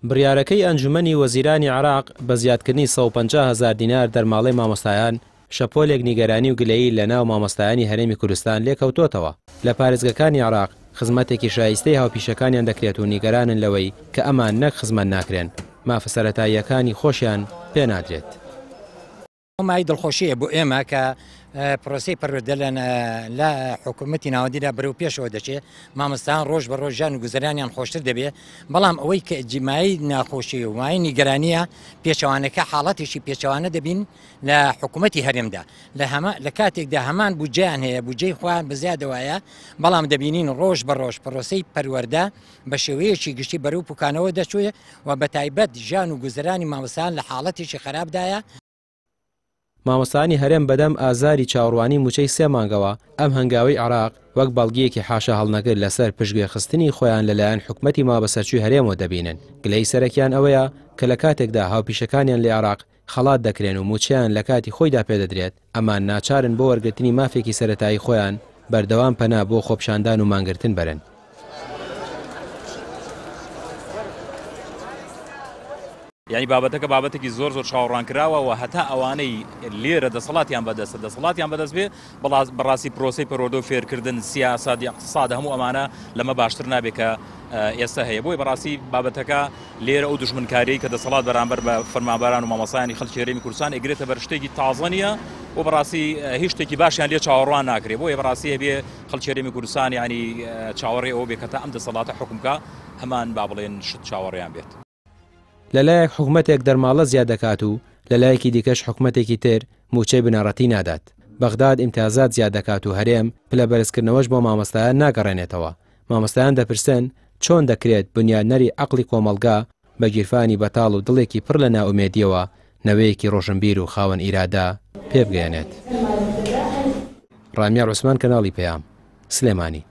بڕیارەکەی ئەنجومەنی وەزیرانی عێراق بە زیادکردنی 150,000 دینار دەرماڵەی مامۆستایان شەپۆلێک نیگەرانی و گلەیی لە ناو مامۆستایانی هەرێمی کوردستان لێکەوتوتەوە. لە پارێزگەکانی عێراق خزمەتێکی شایستەی هاوپیشەکانیان دەکرێت و نیگەرانن لەوەی کە ئەمان نەک خزمەت ناکرێن، مافە سەرەتاییەکانی خۆشیان پێ نادرێت. مای دڵخۆشیە بۆ ئێمە کە پرۆسی پەروەردە لە حکوومەتی ناوەندیدا بەرەو پێشەوە دەچێت، مامۆستایان ڕۆژ بە ڕۆژ ژیان و گوزەرانیان خۆشتر دەبێت، بەڵام ئەوەی کە جیمایی ناخۆشی و مای نیگەرانیە پێچەوانەکە حاڵەتێکی پێچەوانە دەبین لە حکوومەتی هەرێمدا لە کاتێکدا هەمان بودجەیان هەیە، بودجەی خۆیان بەزیادەوەیە، بەڵام دەبینین ڕۆژ بە ڕۆژ پرۆسەی پەروەردە بە شێوەیەکی گشتی بەرەو پوکانەوە دەچوێت و بە تایبەت ژیان و گوزەرانی مامۆستایان لە حاڵەتێکی خراپدایە. مامۆستانی هەرێم بەدەم ئازاری چاوەڕوانی موچەی 3 مانگەوە ئەم هەنگاوەی عێراق وەک بەڵگیەکی حاشا هەڵنەگر لەسەر پشتگوێخستنی خۆیان لەلایەن حکومەتی مابەسەرچووی هەرێمەوە دەبینن. گلەی سەرەکیان ئەوەیە کە لە کاتێکدا هاوپیشەکانیان لە عێراق خەڵات دەکرێن و موچەیان لە کاتی خۆیدا پێدەدرێت، ئەمان ناچارن بۆ وەرگرتنی مافێکی سەرەتایی خۆیان بەردەوام پەنا بۆ خۆپشاندان و مانگرتن بەرن. یعنی بابەتەکە بابەتێکی زۆر چاوەڕوانکراوە و هەتا ئەوانەی لێرە دەسەڵاتیان بەدەست بێ بەڕاستی پرۆسەی پەروەردە و فێرکردن سیاسەت اقتصاد هەموو ئەمانە لەمە باشتر نابێت کە ئێستا هەیە. بۆی بەڕاستی بابەتەکە لێرە ئەو دژمنکاریی کە دەسەڵات بەرامبەر بە فەرمانبەران و مامۆستایانی خەڵکی هەرێمی کوردستان ئەگرێتە بەر شتێکی تازە نیە و بەڕاستی هیچ شتێکی باشیان لێ چاوەڕوان ناکرێت. بۆیە بەڕاستی هەبێ خەڵکی هەرێمی کوردستان ینی چاوەڕێ ئەوە بێت کە تا ئەم دەسەڵاتە حکومکە هەمان با بڵێن شت چاوەڕێیان بێت. لەلایەک حکومەتێک دەرماڵە زیاد دەکات و لەلایەکی دیکەش حکومەتێکی تر موچەی بنەڕەتی نادات. بەغداد ئیمتیازات زیاد دەکات و هەرێم پلە بەرزکردنەوەش بۆ مامۆستایان ناگەڕێنێتەوە. مامۆستایان دەپرسن چۆن دەکرێت بنیادنەری عەقڵی کۆمەڵگا بە گیرفانی بەتاڵ و دڵێکی پڕ لە ناومێدیەوە نەوەیەکی ڕۆژنبیر و خاوەن ئیرادا پێبگەێنێت. ڕامیار عوسمان، کەناڵی پەیام، سلێمانی.